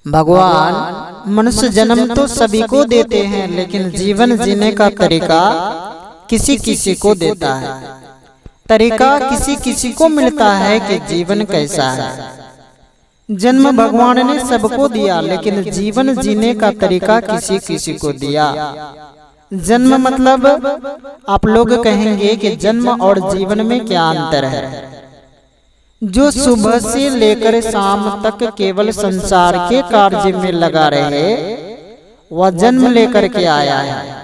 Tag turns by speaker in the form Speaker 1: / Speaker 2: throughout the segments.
Speaker 1: भगवान मनुष्य जन्म तो सभी को देते हैं, लेकिन जीवन जीने का तरीका किसी किसी को देता है। तरीका किसी किसी को मिलता है कि जीवन कैसा है। जन्म भगवान ने सबको दिया, लेकिन जीवन जीने का तरीका किसी किसी को दिया। जन्म मतलब आप लोग कहेंगे कि जन्म और जीवन में क्या अंतर है। जो सुबह से लेकर शाम तक केवल संसार के कार्य में लगा रहे, वह जन्म लेकर के आया है।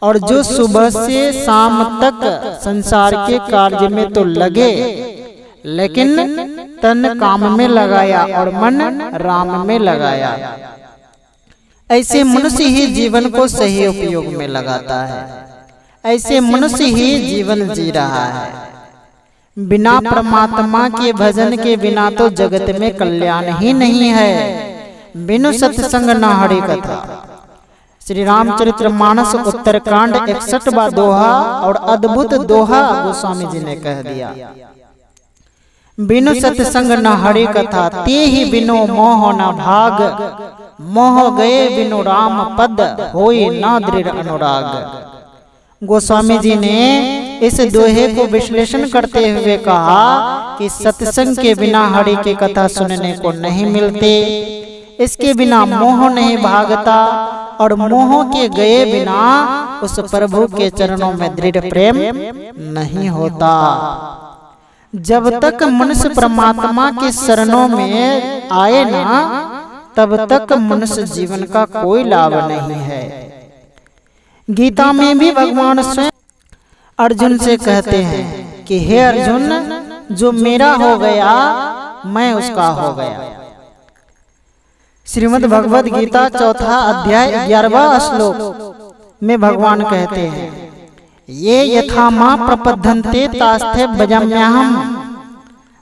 Speaker 1: और जो सुबह से शाम तक संसार के कार्य में तो लगे, लेकिन तन काम में लगाया और मन राम में लगाया, ऐसे मनुष्य ही जीवन को सही उपयोग में लगाता है। ऐसे मनुष्य ही जीवन जी रहा है। बिना परमात्मा के भजन के बिना तो जगत में कल्याण ही नहीं है। बिनु सत्संग न हरि कथा। श्री रामचरितमानस उत्तरकांड 61वां दोहा और अद्भुत दोहा गोस्वामी जी ने कह दिया। बिनु सत्संग न हरि कथा, ते ही बिनु मोह न भाग। मोह गए बिनु राम पद, होई न दृढ़ अनुराग। गोस्वामी जी ने इस दोहे को विश्लेषण करते हुए कहा कि सत्संग के बिना हरि की कथा सुनने को नहीं मिलते, इसके बिना मोह नहीं भागता, और मोह के गए बिना उस प्रभु के चरणों में दृढ़ प्रेम नहीं होता। जब तक मनुष्य परमात्मा के शरणों में आए ना, तब तक मनुष्य जीवन का कोई लाभ नहीं है। गीता में भी भगवान स्वयं अर्जुन से कहते हैं कि हे अर्जुन, जो मेरा हो गया मैं उसका हो गया। श्रीमद् भगवद गीता 4 अध्याय 11वां श्लोक में भगवान कहते हैं, ये यथा मां प्रपद्यन्ते तास्ते भजाम्यहम्।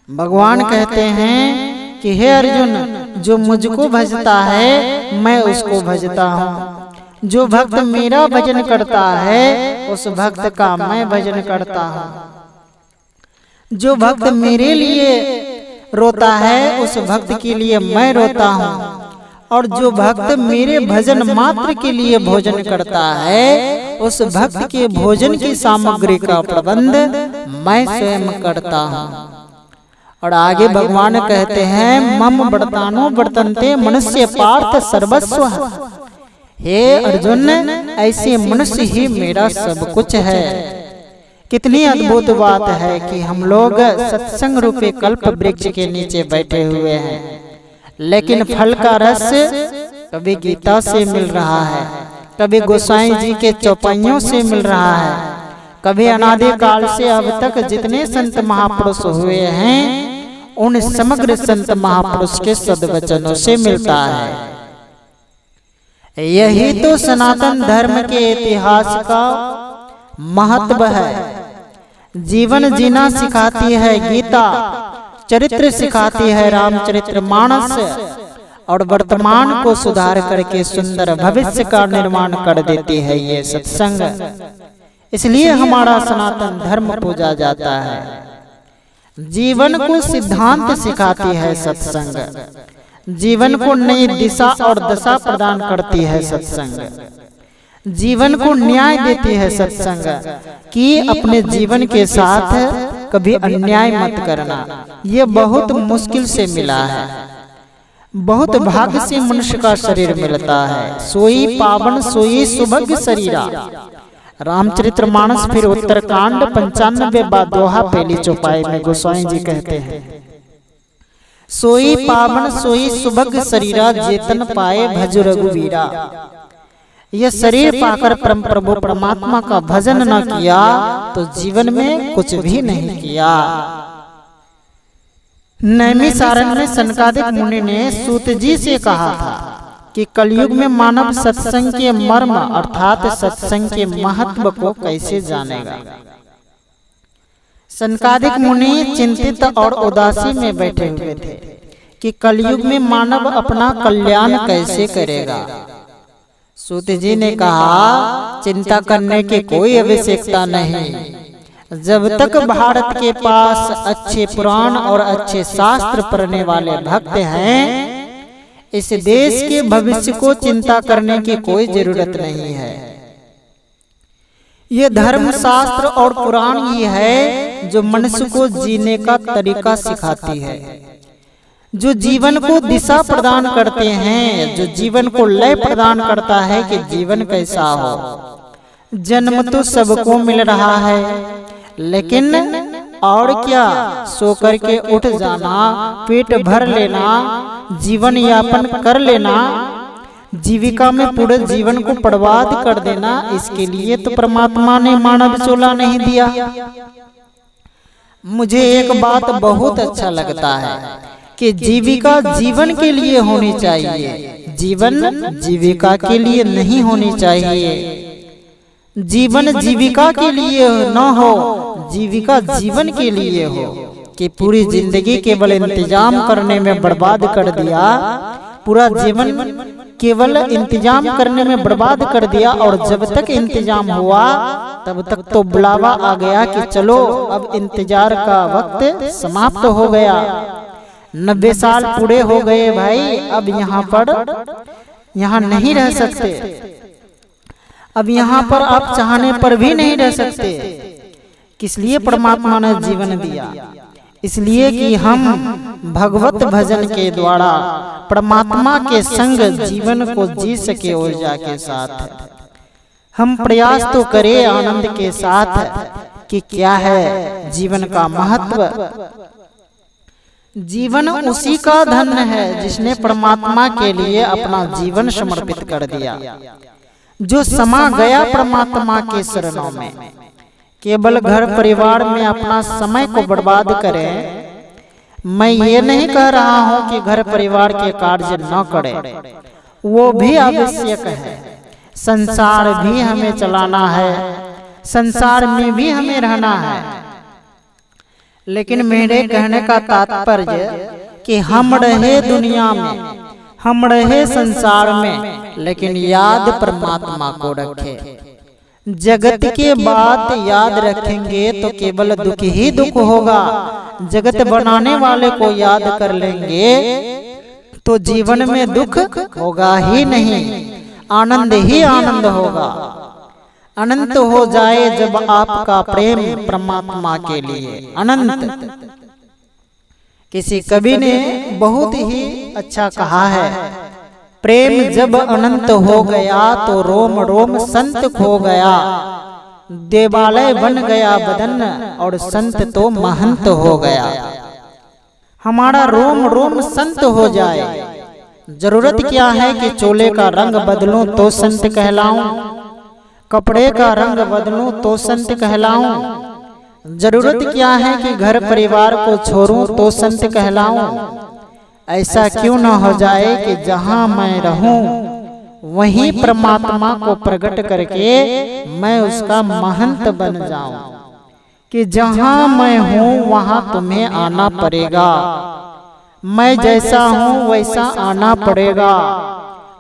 Speaker 1: भगवान कहते हैं कि हे अर्जुन, जो मुझको भजता है मैं उसको भजता हूँ। जो भक्त मेरा भजन करता है उस भक्त का मैं भजन करता हूँ। जो भक्त मेरे लिए रोता है उस भक्त के लिए मैं रोता हूँ। और जो भक्त मेरे भजन मात्र के लिए भोजन करता है, उस भक्त के भोजन की सामग्री का प्रबंध मैं स्वयं करता हूँ। और आगे भगवान कहते हैं, मम वर्तानो वर्तन्ते मनुष्य पार्थ सर्वस्व। हे अर्जुन, ऐसे मनुष्य ही मेरा सब कुछ है। कितनी अद्भुत बात है कि हम लोग सत्संग रूपी कल्प वृक्ष के नीचे बैठे हुए हैं, लेकिन फल का रस कभी गीता से मिल रहा है, कभी गोसाई जी के चौपाइयों से मिल रहा है, कभी अनादि काल से अब तक जितने संत महापुरुष हुए हैं उन समग्र संत महापुरुष के सद्वचनों से मिलता है। यही तो सनातन धर्म के इतिहास का महत्व है। जीवन जीना सिखाती है गीता, चरित्र सिखाती है रामचरितमानस, और वर्तमान को सुधार करके सुंदर भविष्य का निर्माण कर देती है ये सत्संग। इसलिए हमारा सनातन धर्म पूजा जाता है। जीवन को सिद्धांत सिखाती है सत्संग। जीवन को नई दिशा और दशा प्रदान करती है सत्संग। जीवन को न्याय देती है सत्संग कि अपने जीवन के साथ कभी अन्याय मत करना। ये बहुत मुश्किल से मिला है, बहुत भाग्य से मनुष्य का शरीर मिलता है। सोई पावन सोई सुभग शरीरा। रामचरितमानस फिर उत्तरकांड 95वां दोहा पहली चौपाई में गोस्वामी जी कहते हैं, सोई पावन सोई सुभग शरीरा, जेतन पाए भज रघुवीरा। यह शरीर पाकर परम प्रभु परमात्मा का भजन न किया तो जीवन में कुछ भी नहीं किया। नैमिषारण्य में सनकादिक मुनि ने सूत जी से कहा था कि कलयुग में मानव सत्संग के मर्म अर्थात सत्संग के महत्व को कैसे जानेगा। सनकादिक मुनि चिंतित और उदासी में बैठे हुए थे कि कलयुग में मानव अपना कल्याण कैसे करेगा। सूत जी ने कहा, चिंता करने की कोई आवश्यकता नहीं। जब तक भारत के पास अच्छे पुराण और अच्छे शास्त्र पढ़ने वाले भक्त हैं, इस देश के भविष्य को चिंता करने की कोई जरूरत नहीं है। ये धर्म शास्त्र और पुराण ही है जो मनुष्य को जीने का तरीका सिखाती है, जो जीवन को दिशा प्रदान करते हैं, जो जीवन को लय प्रदान करता है कि जीवन कैसा हो। जन्म तो सबको मिल रहा है, लेकिन और क्या, सो करके उठ जाना, पेट भर लेना, जीवन यापन कर लेना, जीविका में पूरे जीवन को बर्बाद कर देना, इसके लिए तो परमात्मा ने मानव चोला नहीं दिया। मुझे एक बात बहुत अच्छा लगता है कि जीविका जीवन के लिए होनी चाहिए, जीवन जीविका के लिए नहीं होनी चाहिए। जीवन जीविका के लिए न हो, जीविका जीवन के लिए हो, कि पूरी जिंदगी केवल इंतजाम करने में बर्बाद कर दिया, पूरा जीवन केवल इंतजाम करने में बर्बाद कर दिया, और जब तक इंतजाम हुआ तब तक तो बुलावा आ गया कि चलो अब इंतजार का वक्त समाप्त हो गया। 90 साल पूरे हो गए भाई, अब यहाँ नहीं रह सकते, अब यहाँ पर आप चाहने पर भी नहीं रह सकते। किस लिए परमात्मा ने जीवन दिया? इसलिए कि हम भगवत भजन के द्वारा परमात्मा के संग जीवन को जी सके ऊर्जा के साथ। हम प्रयास तो करें आनंद के साथ कि क्या है जीवन का महत्व। जीवन उसी का धन है जिसने परमात्मा के लिए अपना जीवन समर्पित कर दिया, जो समा गया परमात्मा के शरणों में। केवल घर परिवार में अपना समय को बर्बाद करें। मैं ये नहीं कह रहा हूँ कि घर परिवार के कार्य न करें, वो भी आवश्यक है। संसार भी हमें चलाना है, संसार में भी हमें रहना है, लेकिन मेरे कहने का तात्पर्य कि हम रहे दुनिया में, हम रहे संसार में, लेकिन याद परमात्मा को रखें। जगत के बात याद रखेंगे तो केवल दुख ही दुख होगा। जगत बनाने वाले को याद कर लेंगे तो जीवन में दुख होगा ही नहीं, आनंद ही आनंद होगा। अनंत हो जाए जब आपका प्रेम परमात्मा के लिए, अनंत। किसी कवि ने बहुत ही अच्छा कहा है, प्रेम जब अनंत हो गया तो रोम रोम संत खो गया, देवालय बन गया बदन और संत तो महंत हो गया। हमारा रोम रोम संत हो जाए। जरूरत क्या है कि चोले का रंग बदलूं तो संत कहलाऊं, कपड़े का रंग बदलूं तो संत कहलाऊं। जरूरत क्या है कि घर परिवार को छोड़ूं तो संत कहलाऊं। ऐसा क्यों न हो जाए कि जहां मैं रहूं वहीं परमात्मा को प्रकट करके मैं उसका महंत बन जाऊं, कि जहां मैं हूं वहां तुम्हें आना पड़ेगा। मैं जैसा हूं वैसा आना पड़ेगा।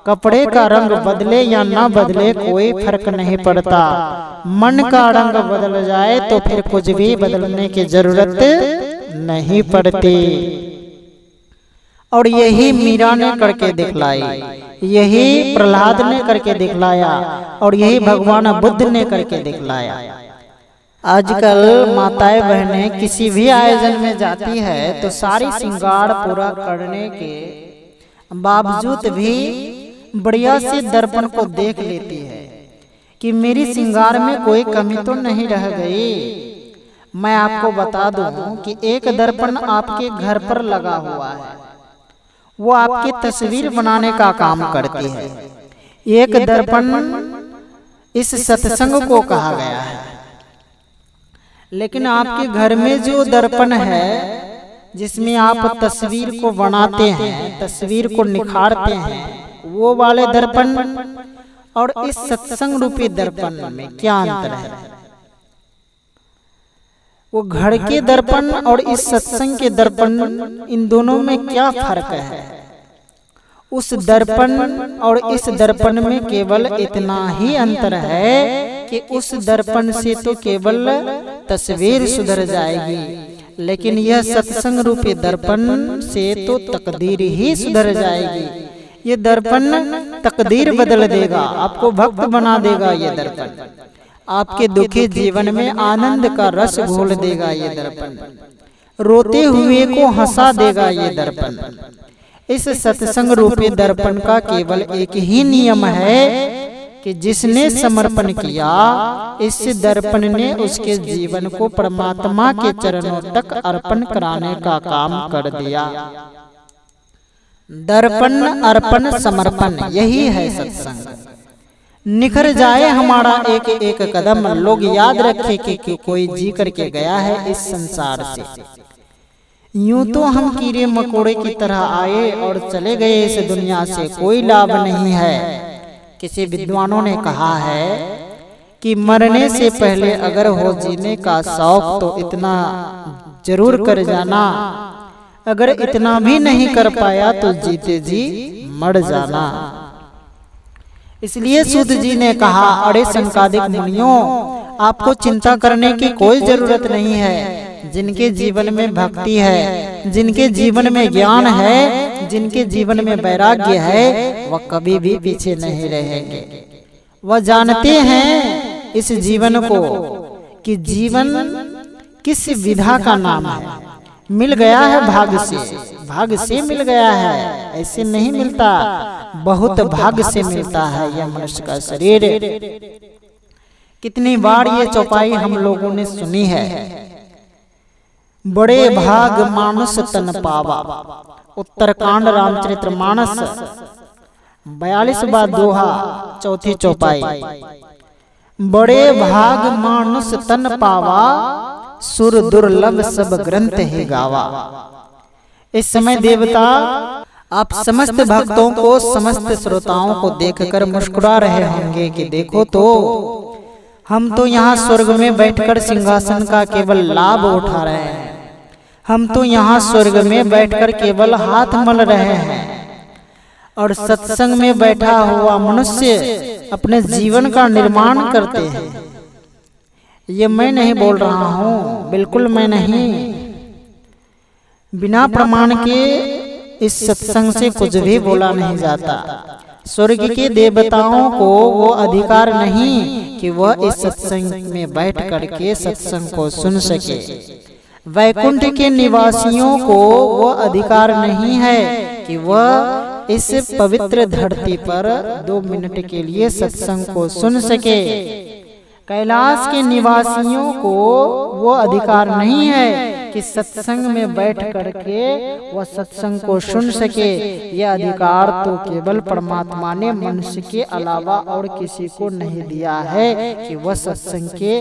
Speaker 1: कपड़े का रंग बदले या ना बदले कोई फर्क नहीं पड़ता। मन का रंग बदल जाए तो फिर कुछ भी बदलने की जरूरत नहीं पड़ती। और यही मीरा ने करके दिखलाई, यही प्रहलाद ने करके दिखलाया, और यही भगवान बुद्ध ने करके दिखलाया। आजकल माताएं बहनें किसी भी आयोजन में जाती है तो सारी श्रृंगार पूरा करने के बावजूद भी बढ़िया से दर्पण को देख लेती है कि मेरी श्रृंगार में कोई कमी तो नहीं रह गई। मैं आपको बता दूं कि एक दर्पण आपके घर पर लगा हुआ है, वो आपकी तस्वीर बनाने का काम करती है। एक दर्पण इस सत्संग को कहा गया है, लेकिन आपके घर में जो दर्पण है जिसमें आप तस्वीर को बनाते हैं, तस्वीर को निखारते हैं, वो वाले दर्पण और इस सत्संग रूपी दर्पण में क्या अंतर है? वो घर के दर्पण और इस सत्संग के दर्पण, इन दोनों में क्या फर्क है? उस दर्पण और इस दर्पण में केवल इतना ही अंतर है कि उस दर्पण से तो केवल तस्वीर सुधर जाएगी, लेकिन यह सत्संग रूपी दर्पण से तो तकदीर ही सुधर जाएगी। ये दर्पण तकदीर बदल देगा, आपको भक्त बना देगा। ये दर्पण आपके दुखी जीवन में आनंद का रस घोल देगा। ये दर्पण रोते हुए को हंसा देगा। ये दर्पण, इस सत्संग रूपी दर्पण का केवल एक ही नियम है कि जिसने समर्पण किया, इस दर्पण ने उसके जीवन को परमात्मा के चरणों तक अर्पण कराने का काम कर दिया। दर्पण, अर्पण, समर्पण, यही है सत्संग। निखर जाए हमारा एक एक कदम, लोग याद रखे कि कोई जी करके गया है इस संसार से। यूं तो हम कीड़े मकोड़े की तरह आए और चले गए इस दुनिया से, कोई लाभ नहीं है। किसी विद्वानों ने कहा है कि मरने से पहले अगर हो जीने का शौक तो इतना जरूर कर जाना, अगर इतना भी नहीं कर पाया तो जीते जी मर जाना। इसलिए सूत जी ने कहा, अरे संकादिक मुनियों, आपको चिंता करने की कोई जरूरत नहीं है। जिनके जीवन में भक्ति है, जिनके जीवन में ज्ञान है, जिनके जीवन में वैराग्य है, वह कभी भी पीछे नहीं रहेंगे। वह जानते हैं इस जीवन को कि जीवन किस विधा का नाम है। मिल गया है भाग्य से मिल गया है, ऐसे नहीं मिलता, बहुत भाग्य से मिलता है यह मनुष्य का शरीर। कितनी बार ये चौपाई हम लोगों ने सुनी है, बड़े भाग मानुष तन पावा। उत्तरकांड रामचरितमानस 42वां दोहा, चौथी चौपाई। बड़े भाग मानुष तन पावा, सुर दुर्लभ सब ग्रंथ ही गावा। इस समय देवता आप समस्त भक्तों को, समस्त श्रोताओं को देखकर मुस्कुरा रहे होंगे कि देखो तो, हम तो यहाँ स्वर्ग में बैठकर सिंहासन का केवल लाभ उठा रहे हैं। हम तो यहाँ स्वर्ग में बैठकर केवल हाथ मल रहे हैं, और सत्संग में बैठा हुआ मनुष्य अपने जीवन का निर्माण करते हैं। ये मैं नहीं बोल रहा हूँ, बिल्कुल मैं नहीं। बिना प्रमाण के इस सत्संग से कुछ भी बोला नहीं जाता। स्वर्ग के देवताओं को वो अधिकार नहीं कि वह इस सत्संग में बैठ करके सत्संग को सुन सके। वैकुंठ के निवासियों को वो अधिकार नहीं है कि वह इस पवित्र धरती पर 2 मिनट के लिए सत्संग को सुन सके। कैलाश के निवासियों को वो अधिकार नहीं है कि सत्संग में बैठ करके वह सत्संग को सुन सके। यह अधिकार तो केवल परमात्मा ने मनुष्य के अलावा और किसी को नहीं दिया है कि वह सत्संग के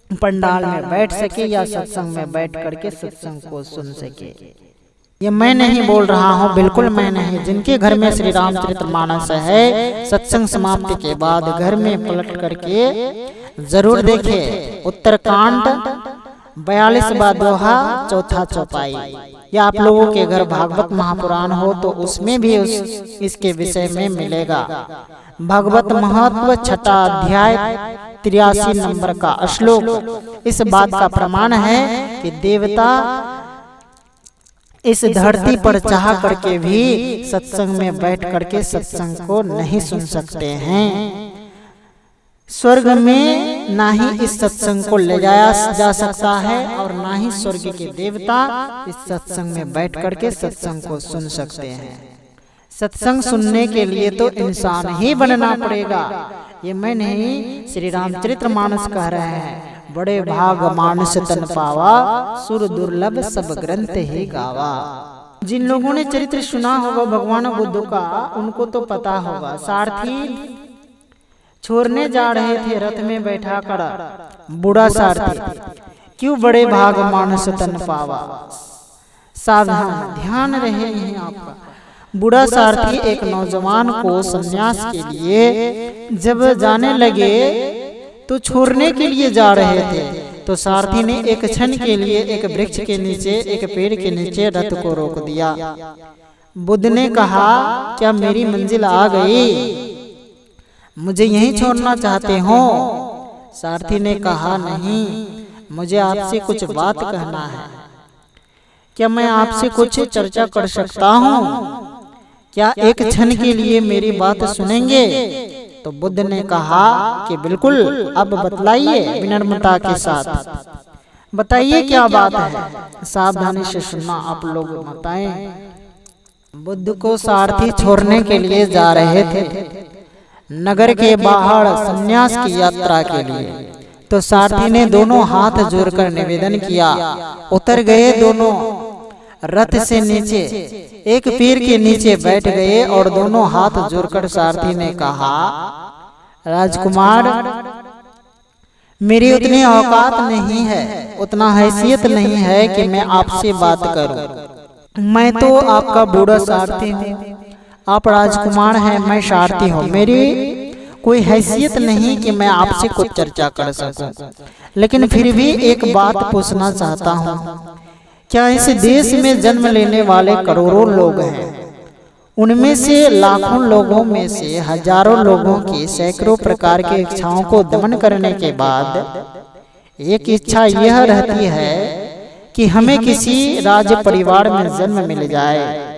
Speaker 1: पंडाल में बैठ सके या सत्संग में बैठ करके सत्संग को सुन सके। ये मैं नहीं बोल रहा हूँ, बिल्कुल मैं नहीं। जिनके घर में श्री रामचरितमानस है, सत्संग समाप्ति के बाद घर में पलट करके जरूर देखे। उत्तरकांड 42वां दोहा, चौथा चौपाई। या आप लोगों के घर भागवत महापुराण हो तो उसमें भी इसके विषय में मिलेगा। भागवत महत्व 6 अध्याय 83 नंबर का श्लोक इस बात का प्रमाण है कि देवता इस धरती पर चाह करके भी सत्संग में बैठ करके सत्संग को नहीं सुन सकते हैं। स्वर्ग में ना ही इस सत्संग को ले जाया जा सकता है और ना ही स्वर्ग के देवता इस सत्संग में बैठ करके सत्संग को सुन सकते हैं। सत्संग सुनने के लिए तो इंसान ही बनना पड़ेगा। ये मैं नहीं, श्री रामचरितमानस कह रहे हैं। बड़े भाग मानुष तन पावा, सुर दुर्लभ सब ग्रंथ ही गावा। जिन लोगों ने चरित्र सुना होगा भगवान बुद्ध का, उनको तो पता होगा। सारथी छोड़ने जा रहे थे रथ में बैठा कर, बूढ़ा सारथी, क्यों बड़े भाग मानुष तन पावा। सावधान, ध्यान रहे यहीं आपका। बूढ़ा सारथी एक नौजवान को संन्यास के लिए जब जाने लगे तो छोड़ने के लिए जा रहे थे, तो सारथी ने एक क्षण के लिए एक वृक्ष के नीचे, एक पेड़ के नीचे रथ को रोक दिया। बुद्ध ने कहा, क्या मेरी मंजिल आ गई? मुझे यहीं छोड़ना चाहते हो? सारथी ने कहा, नहीं, मुझे आपसे कुछ बात कहना है। क्या मैं आपसे कुछ चर्चा कर सकता हूँ? क्या एक क्षण के लिए मेरी बात सुनेंगे? तो बुद्ध ने कहा कि बिल्कुल, अब बतलाइए विनम्रता के साथ, बताइए क्या बात है, सावधानी से सुनना आप लोग बताएं। बुद्ध को सारथी छोड़ने के लिए जा रहे थे नगर के बाहर संन्यास की यात्रा के लिए। तो सारथी ने दोनों हाथ जोड़कर निवेदन किया, उतर गए दोनों रथ से नीचे, एक पीर के नीचे बैठ गए और दोनों हाथ जोड़कर सारथी ने कहा, राजकुमार, मेरी उतनी औकात नहीं है, उतना हैसियत नहीं है कि मैं आपसे बात करूं। मैं तो आपका बूढ़ा सारथी हूँ, आप राजकुमार हैं, मैं सारथी हूँ, मेरी कोई हैसियत नहीं कि मैं आपसे कुछ चर्चा कर सकूं। लेकिन फिर भी एक बात पूछना चाहता हूँ, क्या इस देश में जन्म लेने वाले करोड़ों लोग हैं, उनमें से लाखों लोगों में से हजारों लोगों की सैकड़ों प्रकार की इच्छाओं को दमन करने के बाद एक इच्छा यह रहती है कि हमें किसी राज परिवार में जन्म मिल जाए।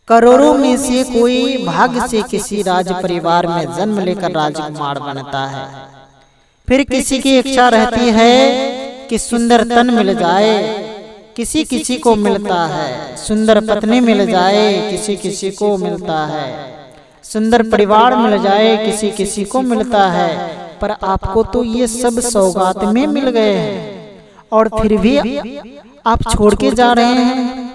Speaker 1: करोड़ों में से कोई भाग्य से किसी राज परिवार में जन्म लेकर राजकुमार बनता है। फिर किसी की इच्छा रहती है कि सुंदर तन मिल जाए, किसी किसी को मिलता है सुंदर पत्नी मिल जाए, किसी किसी को मिलता है सुंदर परिवार मिल जाए, किसी किसी को मिलता है। पर आपको तो ये सब सौगात में मिल गए हैं और फिर भी आप छोड़ के जा रहे हैं।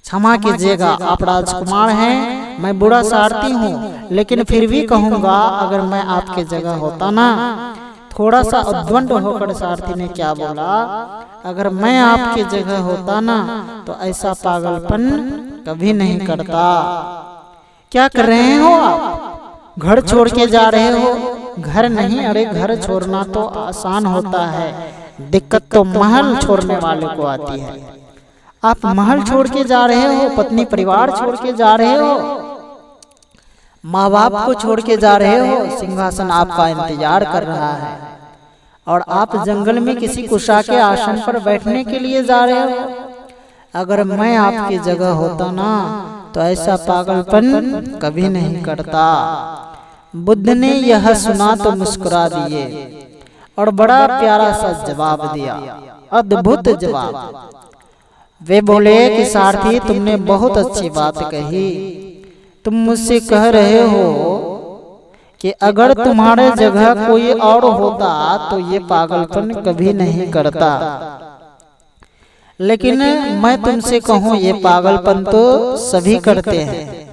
Speaker 1: क्षमा कीजिएगा, आप राजकुमार हैं, मैं बूढ़ा सारथी हूँ, लेकिन फिर भी कहूँगा, अगर मैं आपके जगह होता ना, थोड़ा सा उद्वंड होकर सारथी ने क्या बोला, अगर मैं आपकी जगह होता ना तो ऐसा पागलपन कभी नहीं करता। क्या कर रहे हो आप? घर छोड़ के जा रहे हो? घर नहीं, अरे घर छोड़ना तो आसान होता है, दिक्कत तो महल छोड़ने वाले को आती है। आप महल छोड़ के जा रहे हो, पत्नी परिवार छोड़ के जा रहे हो, माँ बाप को छोड़ के जा रहे हो, सिंहासन आपका इंतजार कर रहा है और आप जंगल में किसी कुशा के आसन पर बैठने के लिए जा रहे हो। अगर मैं आपकी जगह होता ना तो ऐसा पागलपन कभी नहीं करता। बुद्ध ने यह सुना तो मुस्कुरा दिए और बड़ा प्यारा सा जवाब दिया, अद्भुत जवाब। वे बोले कि सारथी, तुमने बहुत अच्छी बात कही। तुम मुझसे कह रहे हो कि अगर तुम्हारे जगह कोई और होता तो ये पागलपन कभी नहीं करता। लेकिन मैं तुमसे कहूँ, ये पागलपन तो सभी करते हैं,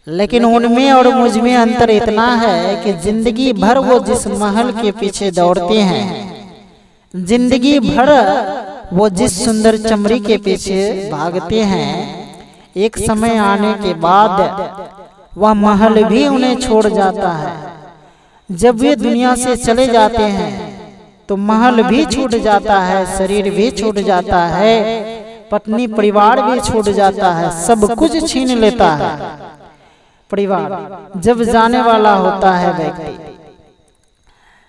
Speaker 1: लेकिन उनमें और मुझ में अंतर इतना है कि जिंदगी भर वो जिस महल के पीछे दौड़ते हैं, जिंदगी भर वो जिस सुंदर चमड़ी के पीछे भागते हैं, एक समय आने के बाद वह महल भी उन्हें छोड़ जाता है। जब वे दुनिया से चले जाते हैं तो महल भी छूट जाता है, शरीर भी छूट जाता है, पत्नी परिवार भी छूट जाता है, सब कुछ छीन लेता है परिवार। जब जाने वाला होता है व्यक्ति,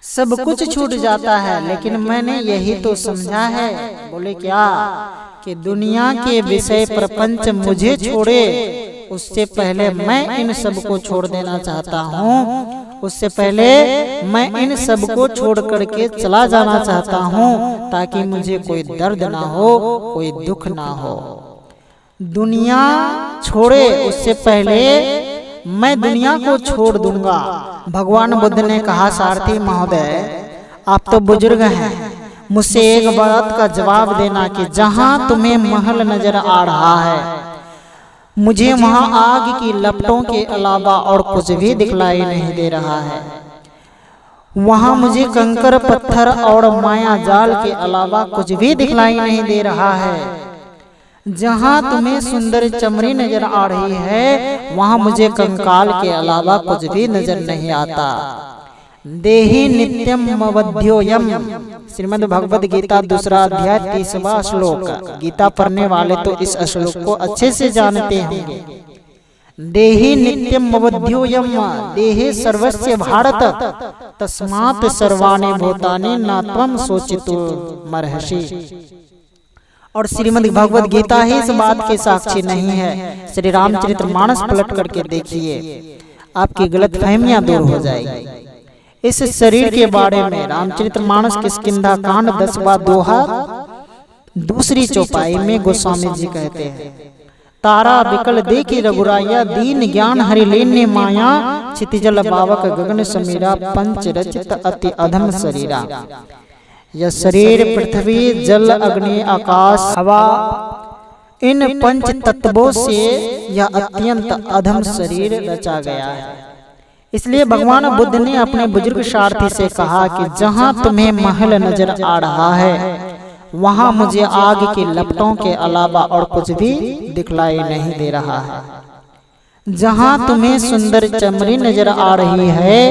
Speaker 1: सब कुछ छूट जाता है। लेकिन मैंने यही तो समझा है, बोले क्या, कि दुनिया के विषय प्रपंच मुझे छोड़े उससे पहले मैं इन सब को छोड़ देना चाहता हूँ, उससे पहले मैं इन सब को छोड़ करके चला जाना चाहता हूँ, ताकि मुझे कोई दर्द ना हो, कोई दुख ना हो। दुनिया छोड़े उससे पहले मैं दुनिया को छोड़ दूंगा। भगवान बुद्ध ने कहा, सारथी महोदय, आप तो बुजुर्ग हैं, मुझसे एक बात का जवाब देना कि जहां तुम्हें महल नजर आ रहा है, मुझे वहां आग की लपटों के अलावा और कुछ भी दिखलाई नहीं दे रहा है। वहां मुझे कंकर पत्थर और माया जाल के अलावा कुछ भी दिखलाई नहीं दे रहा है। जहां तुम्हें सुंदर चमड़ी नजर आ रही है, वहां मुझे कंकाल के अलावा कुछ भी नजर नहीं आता। देहि नित्यम अवध्योयम, श्रीमद् भगवद गीता 2 अध्याय 30वां श्लोक। गीता पढ़ने वाले तो इस श्लोक को अच्छे से जानते होंगे। देहि नित्यम अवध्योयम, देहे सर्वस्य भारत, तस्मात् सर्वाणि भूतानि न त्वं शोचितुं मर्हसि। और श्रीमद् भगवद गीता ही इस बात के साक्षी नहीं है। श्री रामचरितमानस पलट करके देखिए, आपकी गलतफहमियां दूर हो जाएगी। इस शरीर के बारे में रामचरितमानस किष्किंधा कांड 10वां दोहा दूसरी चौपाई में गोस्वामी जी कहते हैं, तारा बिकल देखी रघुराया, दीन ज्ञान हरि लेने माया, क्षितिजल बावक गगन समीरा, पंच रचित अति अधम शरीरा। यह शरीर पृथ्वी जल अग्नि आकाश हवा इन पंच तत्वों से यह अत्यंत अधम शरीर रचा गया है। इसलिए भगवान बुद्ध ने अपने बुजुर्ग सारथी से कहा कि जहां तुम्हें महल नजर आ रहा है वहां मुझे आग की लपटों के अलावा और कुछ भी दिखलाई नहीं दे रहा है। जहां तुम्हें सुंदर चमड़ी नजर आ रही है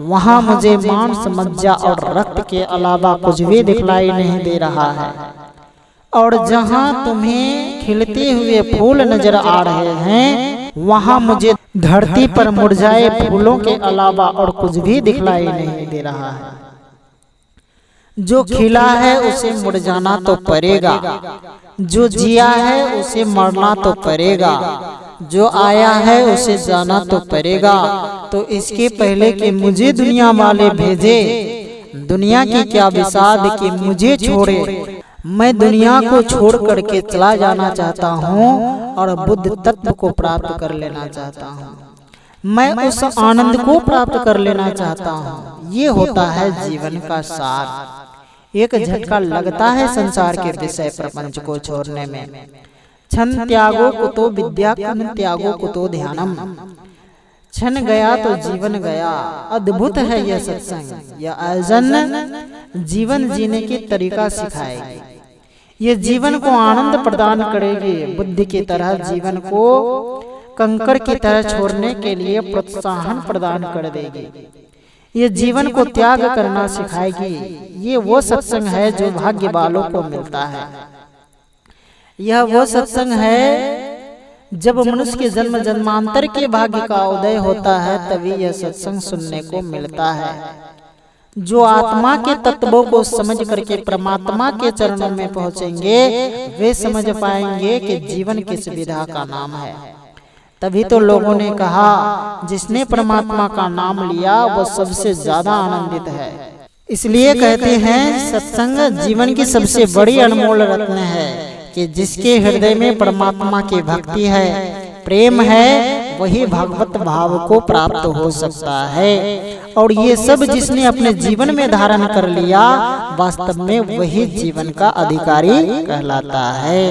Speaker 1: वहां मुझे मांस मज्जा और रक्त के अलावा कुछ भी दिखलाई नहीं दे रहा है। और जहां तुम्हें खिलते हुए फूल नजर आ रहे हैं वहां मुझे धरती पर मुरझाए फूलों के अलावा और कुछ भी दिखलाई नहीं दे रहा है। जो खिला है उसे मुरझाना तो पड़ेगा, जो जिया है उसे मरना तो पड़ेगा, जो आया है उसे जाना तो पड़ेगा। तो इसके पहले कि मुझे दुनिया वाले भेजे, दुनिया की क्या विषाद कि मुझे छोड़े, मैं दुनिया को छोड़ करके चला जाना चाहता हूँ और बुद्ध तत्व को प्राप्त कर लेना चाहता हूँ। मैं उस आनंद को प्राप्त कर लेना चाहता हूँ। ये होता है जीवन का सार। एक झटका लगता है संसार के विषय प्रपंच को छोड़ने में। क्षण त्यागो कुतो विद्या, क्षण त्यागो कुतो ध्यानम। क्षण गया तो जीवन गया। अद्भुत है यह सत्संग। यह आयोजन जीवन जीने की तरीका सिखाएगी। ये जीवन को आनंद प्रदान करेगी। बुद्धि की तरह जीवन को कंकर की तरह छोड़ने के लिए प्रोत्साहन प्रदान कर देगी। ये जीवन को त्याग करना सिखाएगी। ये वो सत्संग है जो भाग्य वालों को मिलता है। यह वो सत्संग है जब मनुष्य के जन्म जन्मांतर के भाग्य का उदय होता है तभी यह सत्संग सुनने को मिलता है। जो आत्मा के तत्वों को समझ करके परमात्मा के चरणों में पहुंचेंगे वे समझ पाएंगे कि जीवन किस विधा का नाम है। तभी तो लोगों ने कहा जिसने परमात्मा का नाम लिया वो सबसे ज्यादा आनंदित है। इसलिए कहते हैं सत्संग जीवन की सबसे बड़ी अनमोल रत्न है कि जिसके हृदय में परमात्मा की भक्ति है, प्रेम है, वही भगवत भाव को प्राप्त हो सकता है। और ये सब जिसने अपने जीवन में धारण कर लिया वास्तव में वही जीवन का अधिकारी कहलाता है।